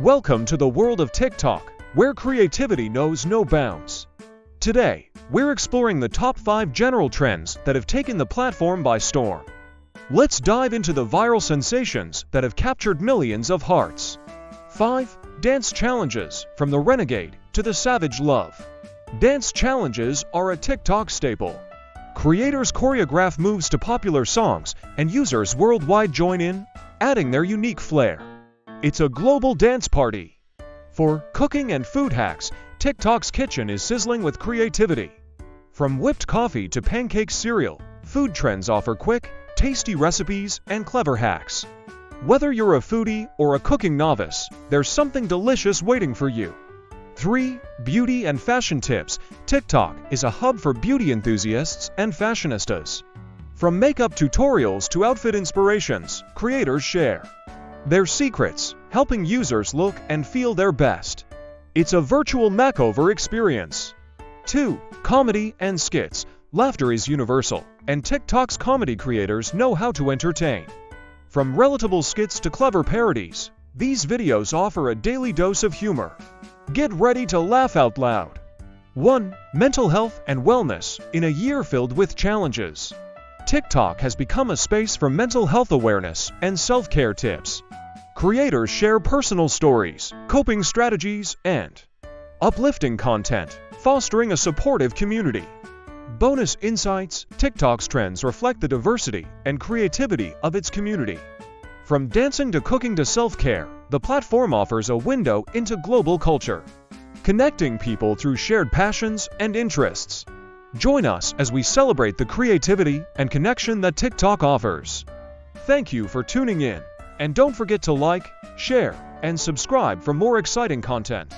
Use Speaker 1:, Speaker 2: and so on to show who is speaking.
Speaker 1: Welcome to the world of TikTok, where creativity knows no bounds. Today, we're exploring the top 5 general trends that have taken the platform by storm. Let's dive into the viral sensations that have captured millions of hearts. 5. Dance challenges, from the renegade to the savage love. Dance challenges are a TikTok staple. Creators choreograph moves to popular songs, and users worldwide join in, adding their unique flair. It's a global dance party. For cooking and food hacks, TikTok's kitchen is sizzling with creativity. From whipped coffee to pancake cereal, food trends offer quick, tasty recipes and clever hacks. Whether you're a foodie or a cooking novice, there's something delicious waiting for you. 3. Beauty and fashion tips. TikTok is a hub for beauty enthusiasts and fashionistas. From makeup tutorials to outfit inspirations, creators share their secrets, helping users look and feel their best. It's a virtual makeover experience. 2. Comedy and skits. Laughter is universal, and TikTok's comedy creators know how to entertain. From relatable skits to clever parodies, these videos offer a daily dose of humor. Get ready to laugh out loud. 1. Mental health and wellness. In a year filled with challenges, TikTok has become a space for mental health awareness and self-care tips. Creators share personal stories, coping strategies, and uplifting content, fostering a supportive community. Bonus insights. TikTok's trends reflect the diversity and creativity of its community. From dancing to cooking to self-care, the platform offers a window into global culture, connecting people through shared passions and interests. Join us as we celebrate the creativity and connection that TikTok offers. Thank you for tuning in, and don't forget to like, share, and subscribe for more exciting content.